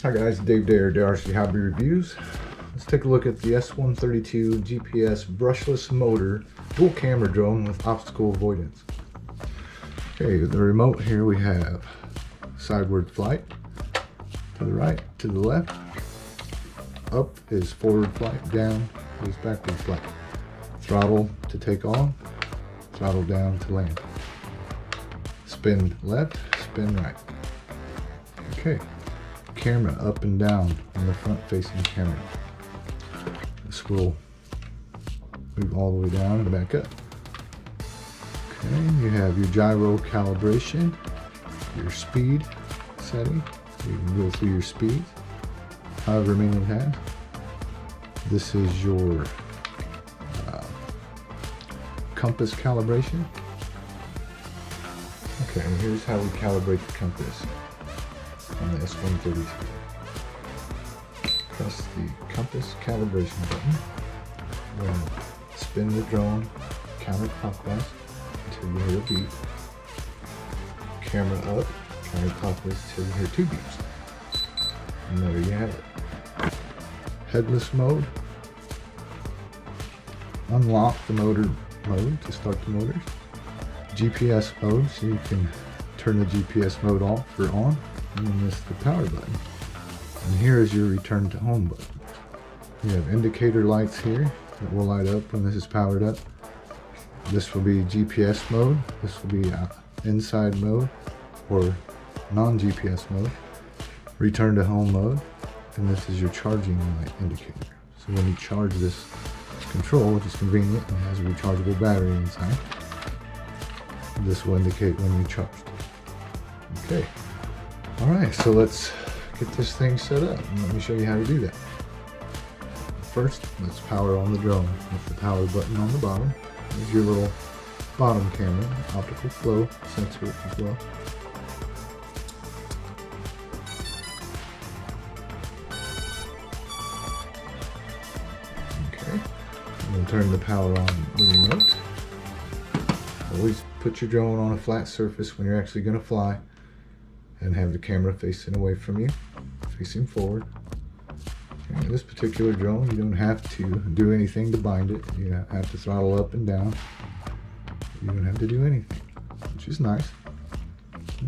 Hi guys, Dave Dare, DRC Hobby Reviews. Let's take a look at the S132 GPS brushless motor dual camera drone with obstacle avoidance. Okay, the remote here we have sideward flight, to the right, to the left. Up is forward flight, down is backward flight. Throttle to take on, throttle down to land. Spin left, spin right. Okay. Camera up and down on the front facing camera. This will move all the way down and back up. Okay, you have your gyro calibration, your speed setting. You can go through your speeds, however many it has. This is your compass calibration. Okay, and here's how we calibrate the compass on the S132. Press the compass calibration button. Then spin the drone counterclockwise until you hear a beep. Camera up, counterclockwise until you hear 2 beeps. And there you have it. Headless mode. Unlock the motor mode to start the motors. GPS mode, so you can turn the GPS mode off or on. And then this is the power button. And here is your return to home button. You have indicator lights here that will light up when this is powered up. This will be GPS mode. This will be inside mode or non-GPS mode. Return to home mode. And this is your charging light indicator. So when you charge this control, which is convenient and has a rechargeable battery inside, this will indicate when you charged. Okay. Alright, so let's get this thing set up and let me show you how to do that. First, let's power on the drone with the power button on the bottom. There's your little bottom camera, optical flow sensor as well. Okay, and then turn the power on the remote. Always put your drone on a flat surface when you're actually going to fly, and have the camera facing away from you, facing forward. Okay, this particular drone, you don't have to do anything to bind it. You have to throttle up and down. You don't have to do anything, which is nice.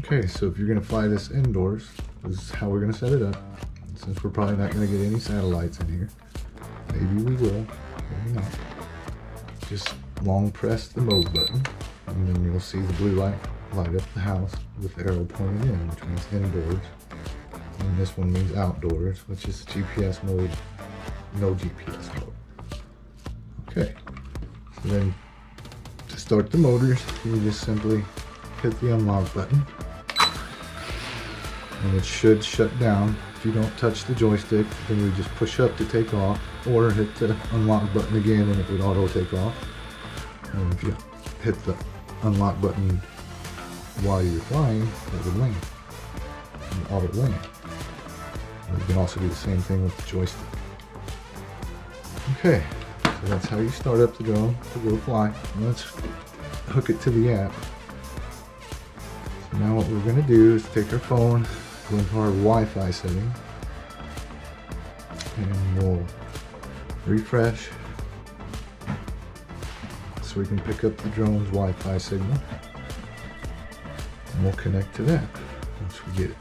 Okay, so if you're going to fly this indoors, this is how we're going to set it up. Since we're probably not going to get any satellites in here, maybe we will, maybe not. Just long press the mode button, and then you'll see the blue light light up the house with the arrow pointing in, which means indoors. And this one means outdoors, which is GPS mode, no GPS mode. Okay, so then to start the motors, you just simply hit the unlock button, and it should shut down. If you don't touch the joystick, then you just push up to take off, or hit the unlock button again and it would auto take off. And if you hit the unlock button while you're flying, it would land, and auto land. And you can also do the same thing with the joystick. Okay, so that's how you start up the drone to go fly. Let's hook it to the app. So now what we're going to do is take our phone, go into our Wi-Fi setting, and we'll refresh so we can pick up the drone's Wi-Fi signal. And we'll connect to that once we get it.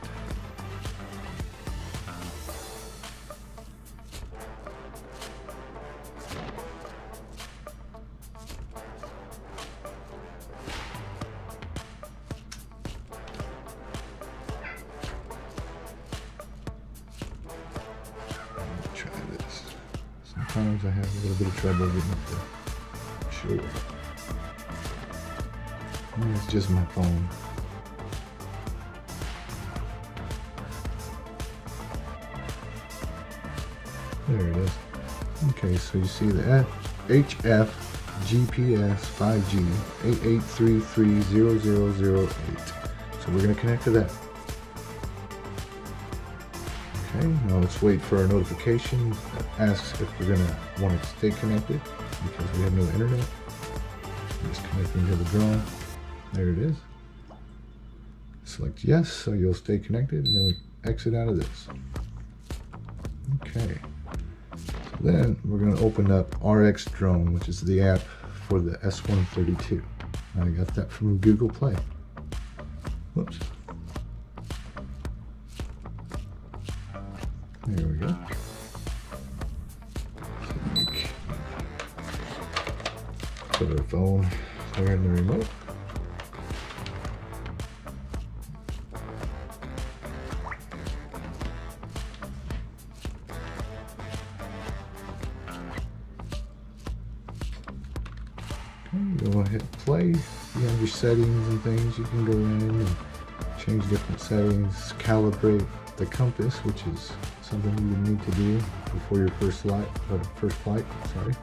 Let's try this. Sometimes I have a little bit of trouble getting it to show. It's just my phone. There it is. Okay, so you see the HF GPS 5G 88330008. So we're going to connect to that. Okay, now let's wait for our notification that asks if we're going to want to stay connected because we have no internet. Just connecting to the drone. There it is. Select yes, so you'll stay connected, and then we exit out of this. Okay. So then we're going to open up RX Drone, which is the app for the S132. I got that from Google Play. Whoops. There we go. Put our phone there in the remote. Okay, go ahead and play. You have your settings and things. You can go in and change different settings, calibrate the compass, which is something you would need to do before your first flight. Sorry.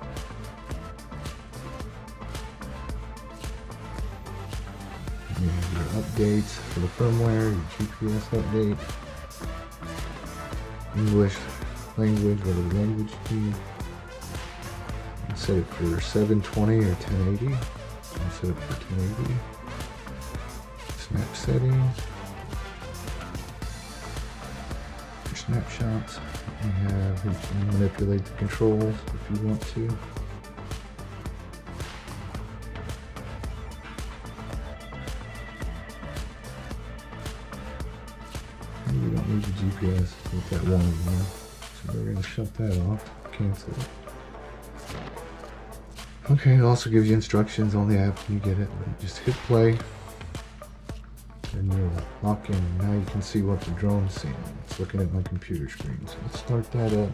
You have your updates for the firmware, your GPS update, English language, whatever language you need. You set it for 720 or 1080. You set it for 1080. Snap settings. For snapshots, you can manipulate the controls if you want to. You don't need the GPS with that one anymore. So we're going to shut that off, cancel it. Okay, it also gives you instructions on the app when you get it. Just hit play and you'll lock in. Now you can see what the drone's seeing. It's looking at my computer screen. So let's start that up.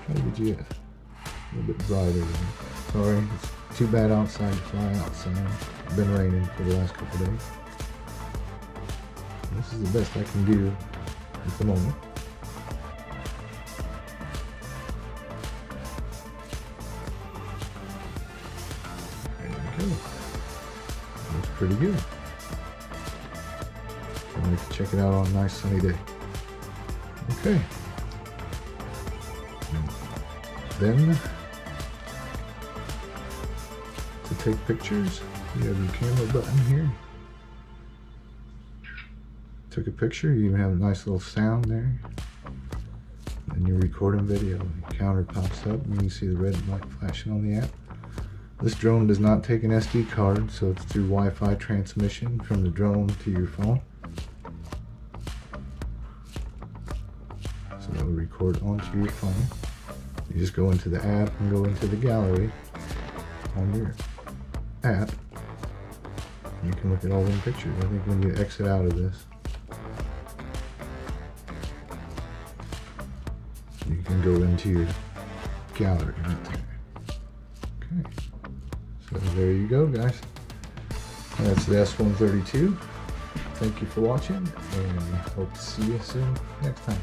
Try to get you a little bit brighter. Sorry, it's too bad outside to fly outside. It's been raining for the last couple days. This is the best I can do at the moment. There we go. Looks pretty good. I'm going to check it out on a nice sunny day. Okay. Then, to take pictures, you have your camera button here. Took a picture, you even have a nice little sound there. And you're recording video. The counter pops up and you can see the red light flashing on the app. This drone does not take an SD card, so it's through Wi-Fi transmission from the drone to your phone. So that will record onto your phone. You just go into the app and go into the gallery on your app. You can look at all them pictures. I think when you exit out of this, you can go into your gallery right there. Okay, so there you go, guys. That's the S132. Thank you for watching, and hope to see you soon next time.